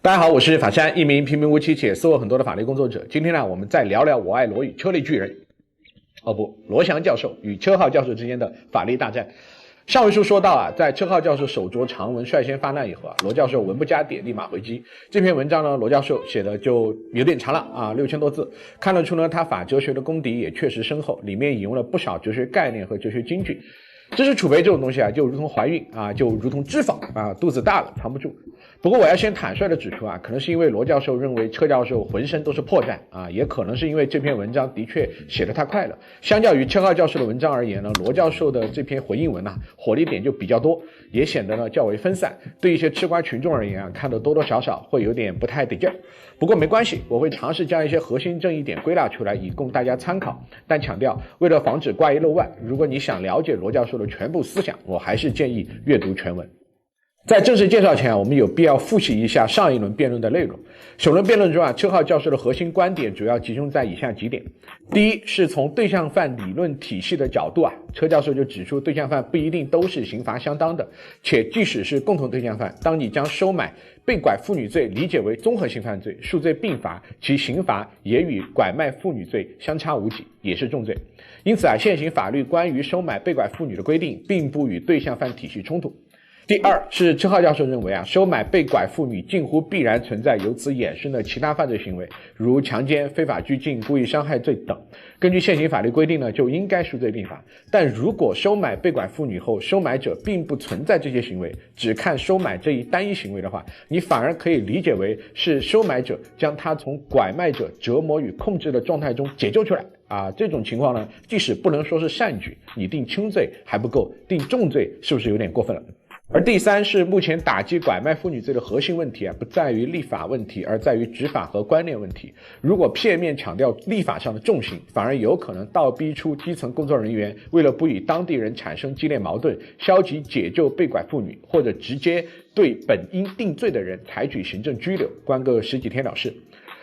大家好，我是法山，一名平平无奇且思维很多的法律工作者。今天呢，我们再聊聊我爱罗与车类巨人，罗翔教授与车浩教授之间的法律大战。上回书说到啊，在车浩教授手着长文率先发难以后啊，罗教授文不加点，立马回击。这篇文章呢，罗教授写的就有點長了啊，6000多字，看得出呢他法哲学的功底也確實深厚，裡面引用了不少哲學概念和哲學金句。知識儲備這種東西啊，就如同懷孕啊，就如同脂肪啊，肚子大了藏不住。不過我要先坦率的指出啊，可能是因為羅教授認為車教授渾身都是破绽啊，也可能是因為這篇文章的確寫得太快了。相較於車浩教授的文章而言呢，羅教授的這篇回應文啊，火力點就比較多，也顯得呢較為分散。對一些吃瓜群眾而言啊，看得多多少少會有點不太得勁兒。不過沒關係，我會嘗試將一些核心正義點歸納出來，以供大家參考。但強調，為了防止掛一漏萬，如果你想了解羅教授的全部思想，我還是建議閱讀全文。在正式介紹前啊，我們有必要複習一下上一輪辯論的內容。首輪辯論中啊，車浩教授的核心觀點主要集中在以下幾點。第一，是從對象犯理論體系的角度啊，車教授就指出對象犯不一定都是刑罰相當的，且即使是共同對象犯，當你將收買被拐婦女罪理解為綜合性犯罪，數罪並罰，其刑罰也與拐賣婦女罪相差無幾，也是重罪。因此啊，現行法律關於收買被拐婦女的規定並不與對象犯體系衝突。第二，是車浩教授認為啊，收買被拐婦女近乎必然存在由此衍生的其他犯罪行為，如強姦、非法拘禁、故意傷害罪等。根據現行法律規定呢，就應該數罪並罰。但如果收買被拐婦女後，收買者並不存在這些行為，只看收買這一單一行為的話，你反而可以理解為是收買者將他從拐賣者折磨與控制的狀態中解救出來啊。這種情況呢，即使不能說是善舉，你定輕罪還不夠，定重罪是不是有點過分了？而第三，是目前打擊拐賣婦女罪的核心問題啊，不在於立法問題，而在於執法和觀念問題。如果片面強調立法上的重刑，反而有可能倒逼出基層工作人員為了不與當地人產生激烈矛盾，消極解救被拐婦女，或者直接對本應定罪的人採取行政拘留，關個十幾天了事。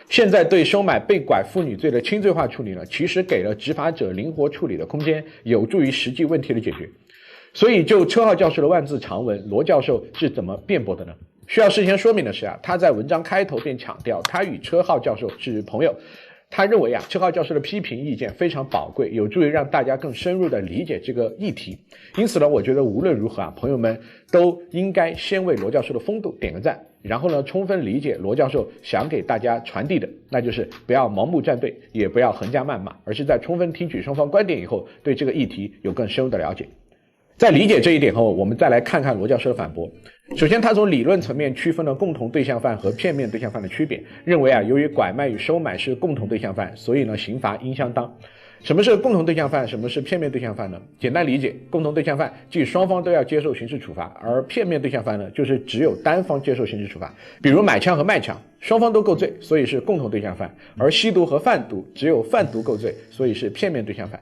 現在對收買被拐婦女罪的輕罪化處理呢，其實給了執法者靈活處理的空間，有助於實際問題的解決。所以就車浩教授的萬字長文，羅教授是怎麼辯駁的呢？需要事先說明的是啊，他在文章開頭便強調他與車浩教授是朋友。他認為啊，車浩教授的批評意見非常寶貴，有助於讓大家更深入地理解這個議題。因此呢，我覺得無論如何啊，朋友們都應該先為羅教授的風度點個讚，然後呢，充分理解羅教授想給大家傳遞的，那就是不要盲目站隊，也不要橫加謾罵，而是在充分聽取雙方觀點以後，對這個議題有更深入的了解。在理解這一點後，我們再來看看羅教授的反駁。首先，他從理論層面區分了共同對象犯和片面對象犯的區別，認為啊，由於拐賣與收買是共同對象犯，所以呢，刑罰應相當。什麼是共同對象犯？什麼是片面對象犯呢？簡單理解，共同對象犯即雙方都要接受刑事處罰，而片面對象犯呢，就是只有單方接受刑事處罰。比如買槍和賣槍，雙方都構罪，所以是共同對象犯；而吸毒和販毒，只有販毒構罪，所以是片面對象犯。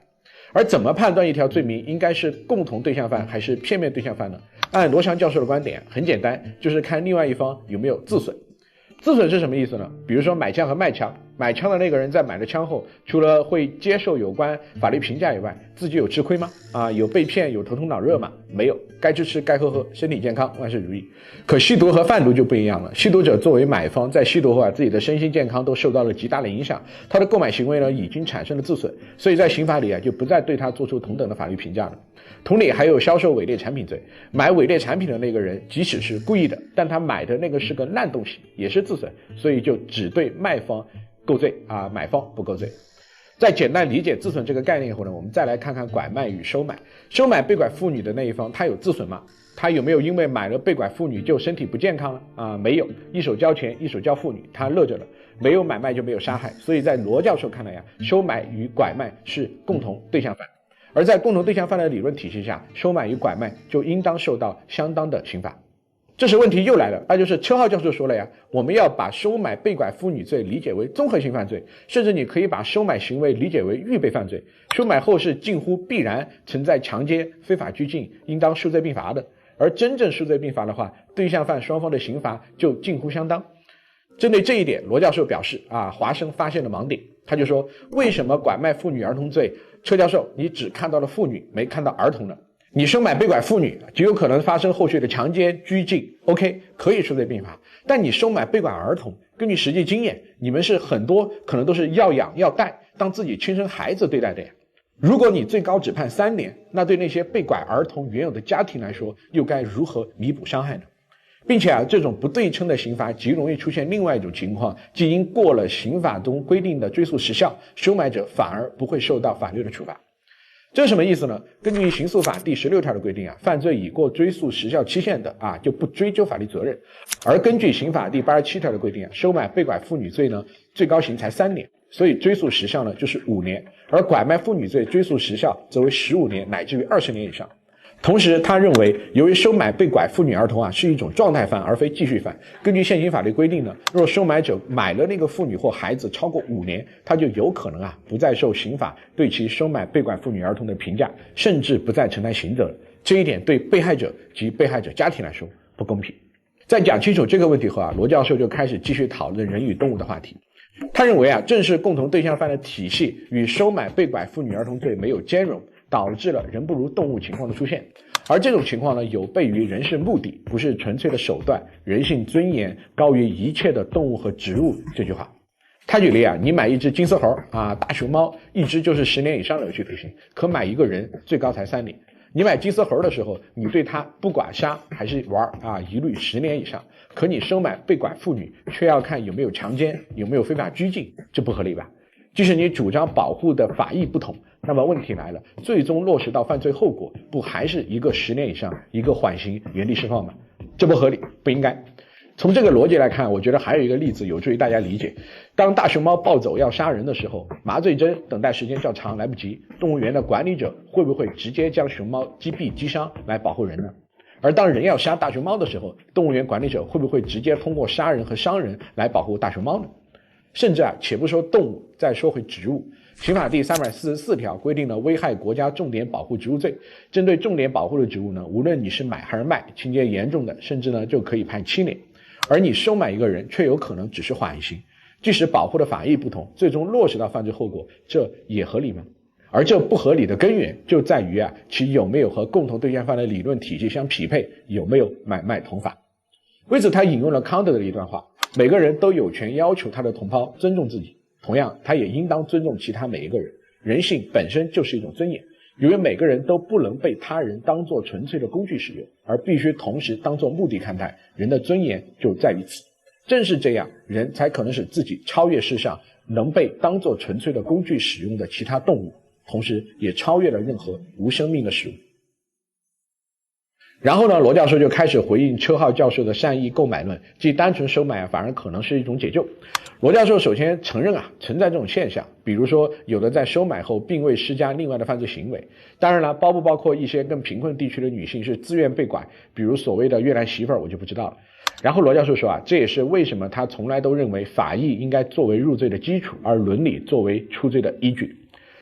而怎麼判斷一條罪名應該是共同對象犯還是片面對象犯呢？按羅翔教授的觀點，很簡單，就是看另外一方有沒有自損。自損是什麼意思呢？比如說買槍和賣槍，買槍的那個人在買了槍後，除了會接受有關法律評價以外，自己有吃虧嗎？有被騙，有頭疼腦熱嗎？沒有，該吃吃，該喝喝，身體健康，萬事如意。可吸毒和販毒就不一樣了，吸毒者作為買方，在吸毒後啊，自己的身心健康都受到了極大的影響，他的購買行為呢，已經產生了自損，所以在刑法裡啊，就不再對他做出同等的法律評價了。同理，還有銷售偽劣產品罪，買偽劣產品的那個人即使是故意的，但他買的那個是個爛東西，也是自損，所以就只對賣方構罪啊，買方不構罪。在簡單理解自損這個概念以後呢，我們再來看看拐賣與收買。收買被拐婦女的那一方，他有自損嗎？他有沒有因為買了被拐婦女就身體不健康了？沒有，一手交錢一手交婦女，他樂着了。沒有買賣就沒有殺害，所以在羅教授看來呀，收買與拐賣是共同對象犯。而在共同對象犯的理論體系下，收買與拐賣就應當受到相當的刑罰。這時問題又來了，那就是車浩教授說了呀，我們要把收買被拐婦女罪理解為綜合性犯罪，甚至你可以把收買行為理解為預備犯罪，收買後是近乎必然存在強姦、非法拘禁，應當數罪並罰的。而真正數罪並罰的話，對象犯雙方的刑罰就近乎相當。針對這一點，羅教授表示華生發現了盲點，他就說，為什麼拐賣婦女兒童罪，車教授你只看到了婦女，沒看到兒童呢？你收買被拐婦女，極有可能發生後續的強姦、拘禁 ，OK， 可以數罪併罰。但你收買被拐兒童，根據實際經驗，你們是很多可能都是要養要帶，當自己親生孩子對待的呀。如果你最高只判3年，那對那些被拐兒童原有的家庭來說，又該如何彌補傷害呢？並且這種不對稱的刑罰極容易出現另外一種情況，即因過了刑法中規定的追訴時效，收買者反而不會受到法律的處罰。這是什麼意思呢？根據刑訴法第16條的規定犯罪已過追訴時效期限的就不追究法律責任。而根據刑法第87條的規定收買被拐婦女罪呢，最高刑才3年，所以追訴時效呢就是5年，而拐賣婦女罪追訴時效則為15年乃至於20年以上。同時他認為，由於收買被拐婦女兒童是一種狀態犯而非繼續犯，根據現行法律規定呢，若收買者買了那個婦女或孩子超過5年，他就有可能不再受刑法对其收買被拐婦女兒童的评價，甚至不再承擔刑责了。這一點對被害者及被害者家庭來說不公平。在講清楚這個問題後羅教授就開始繼續討論人與動物的話題。他認為正是共同對象犯的體系與收買被拐婦女兒童罪沒有兼容，導致了人不如動物情況的出現。而這種情況呢，有悖於人是目的，不是純粹的手段，人性尊嚴高於一切的動物和植物這句話。他舉例你買一只金絲猴大熊貓，一只就是10年以上的有期徒刑，可買一個人最高才3年。你買金絲猴的時候，你对它不管杀還是玩一律10年以上，可你收买被拐妇女卻要看有沒有強姦，有沒有非法拘禁，這不合理吧？即使你主張保護的法益不同，那麼問題來了，最終落實到犯罪後果，不還是一個10年以上，一個緩刑原地釋放嗎？這不合理，不應該。從這個邏輯來看，我覺得還有一個例子有助於大家理解。當大熊貓暴走要殺人的時候，麻醉針等待時間較長，來不及，動物園的管理者會不會直接將熊貓擊斃擊傷來保護人呢？而當人要殺大熊貓的時候，動物園管理者會不會直接通過殺人和傷人來保護大熊貓呢？甚至且不說動物，再說回植物，刑法第344條規定了危害國家重點保護植物罪。針對重點保護的植物呢，無論你是買還是賣，情節嚴重的，甚至呢就可以判7年。而你收買一個人，卻有可能只是緩刑，即使保護的法益不同，最終落實到犯罪後果，這也合理嗎？而這不合理的根源就在於其有沒有和共同对象犯的理論體系相匹配，有沒有買賣同法。为此他引用了康德的一段话，每個人都有權要求他的同胞尊重自己，同樣他也應當尊重其他每一個人。人性本身就是一種尊嚴，由於每個人都不能被他人當作純粹的工具使用，而必須同時當作目的看待，人的尊嚴就在於此。正是這樣，人才可能使自己超越世上能被當作純粹的工具使用的其他動物，同時也超越了任何無生命的事物。然後呢，羅教授就開始回應車浩教授的善意購買論，即單純收買反而可能是一種解救。羅教授首先承認存在這種現象，比如說有的在收買後並未施加另外的犯罪行為。當然了，包不包括一些更貧困地區的女性是自願被拐，比如所謂的越南媳婦兒，我就不知道了。然後羅教授說這也是為什麼他從來都認為法益應該作為入罪的基礎，而倫理作為出罪的依據。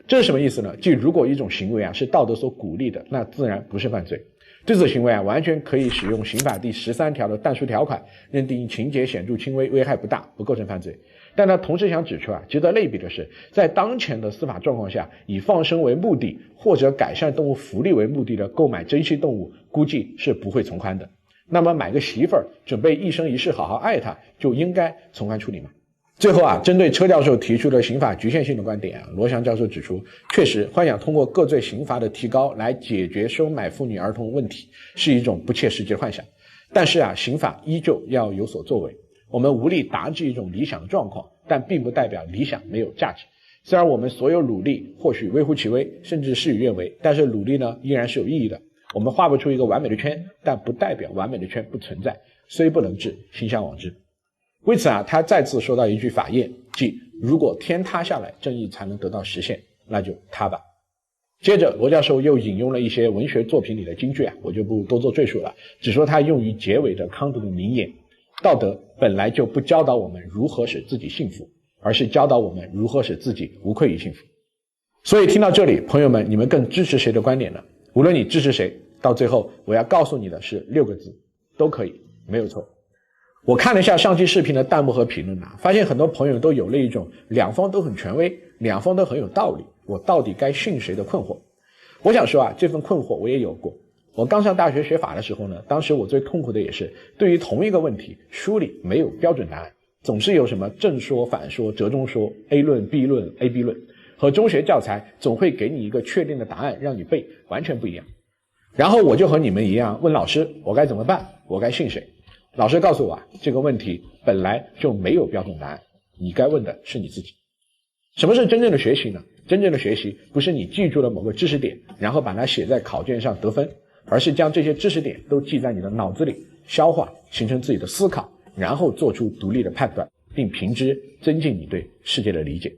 這是什麼意思呢？即如果一種行為是道德所鼓勵的，那自然不是犯罪。對此行為完全可以使用刑法第13條的但書條款，認定情節顯著輕微，危害不大，不構成犯罪。但他同時想指出值得類比的是，在當前的司法狀況下，以放生為目的或者改善動物福利為目的的購買珍稀動物，估計是不會從寬的。那麼買個媳婦兒，準備一生一世好好愛她，就應該從寬處理嗎？最後針對車教授提出的刑法局限性的觀點羅翔教授指出，確實幻想通過各罪刑罰的提高來解決收買婦女兒童問題是一種不切實際的幻想。但是刑法依舊要有所作為。我們無力達至一種理想的狀況，但並不代表理想沒有價值。雖然我們所有努力或許微乎其微，甚至事與願違，但是努力呢依然是有意義的。我們畫不出一個完美的圈，但不代表完美的圈不存在，雖不能至，心向往之。為此他再次說到一句法諺，即如果天塌下來，正義才能得到實現，那就塌吧。接着羅教授又引用了一些文學作品裡的金句我就不多做赘述了，只說他用於結尾的康德的名言：道德本來就不教導我們如何使自己幸福，而是教導我們如何使自己無愧於幸福。所以聽到這裡，朋友們，你們更支持誰的觀點呢？無論你支持誰，到最後我要告訴你的是6個字，都可以，沒有錯。我看了一下上期視頻的彈幕和評論發現很多朋友都有了一種兩方都很權威，兩方都很有道理，我到底該信誰的困惑。我想說這份困惑我也有過，我剛上大學學法的時候呢，當時我最痛苦的也是對於同一個問題，書裡沒有標準答案，總是有什麼正說、反說、折中說、A 論、B 論、AB 論，和中學教材總會給你一個確定的答案讓你背，完全不一樣。然後我就和你們一樣問老師，我該怎麼辦？我該信誰？老師告訴我這個問題本來就沒有標準答案，你該問的是你自己。什麼是真正的學習呢？真正的學習不是你記住了某個知識點，然後把它寫在考卷上得分，而是将這些知識點都記在你的腦子裡，消化，形成自己的思考，然後做出獨立的判斷，並憑之增進你對世界的理解。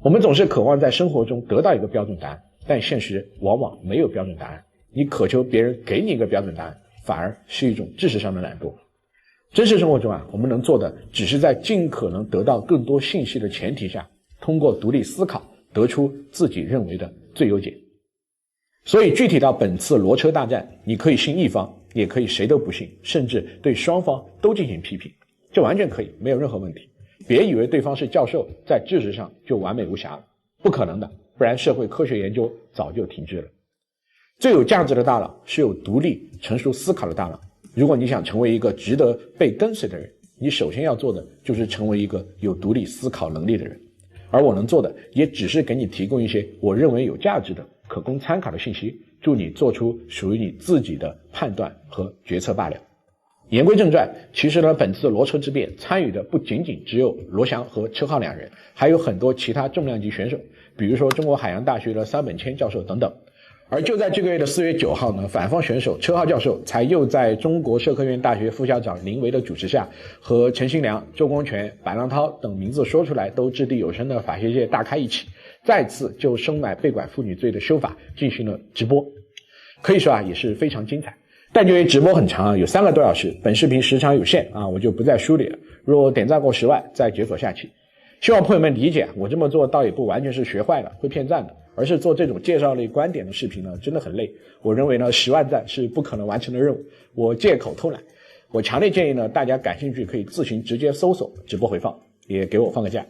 我們總是渴望在生活中得到一個標準答案，但現實往往沒有標準答案。你渴求別人給你一個標準答案，反而是一種知識上的懶惰。真實生活中我們能做的只是在盡可能得到更多信息的前提下，通過獨立思考得出自己認為的最優解。所以具體到本次騾車大戰，你可以信一方，也可以誰都不信，甚至对双方都進行批評，這完全可以，沒有任何問題。別以為對方是教授，在知識上就完美無瑕了，不可能的，不然社會科學研究早就停滯了。最有價值的大佬是有獨立成熟思考的大佬。如果你想成為一个值得被跟隨的人，你首先要做的就是成為一個有獨立思考能力的人。而我能做的也只是給你提供一些我認為有價值的可供參考的信息，助你做出屬於你自己的判斷和決策罷了。言歸正傳，其實呢，本次騾車之變參與的不僅僅只有羅翔和車浩兩人，還有很多其他重量級選手，比如說中國海洋大學的三本謙教授等等。而就在這個月的4月9號呢，反方選手車浩教授才又在中國社科院大學副校長林維的主持下，和陳新良、周光全、白浪濤等名字說出來都掷地有聲的法學界大咖一起，再次就收買被拐婦女罪的修法進行了直播，可以說也是非常精彩。但由於直播很長有3個多小時，本視頻時長有限我就不再梳理了。若點讚過10萬，再解鎖下期。希望朋友們理解，我這麼做倒也不完全是學壞了會騙讚的，而是做這種介紹類觀點的視頻呢，真的很累。我認為呢，10萬讚是不可能完成的任務，我借口偷懶。我強烈建議呢，大家感興趣可以自行直接搜索直播回放，也給我放個假。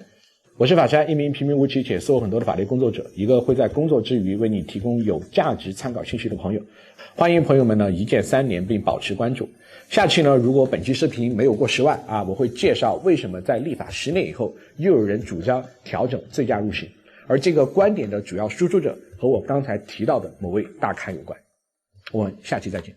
我是法山，一名平平無奇且收穫很多的法律工作者，一個會在工作之餘為你提供有價值參考信息的朋友。歡迎朋友們呢一鍵3連並保持關注。下期呢，如果本期視頻沒有過10萬我會介紹為什麼在立法10年以後又有人主張調整醉駕入刑，而這個觀點的主要輸出者和我剛才提到的某位大咖有關。我們下期再見。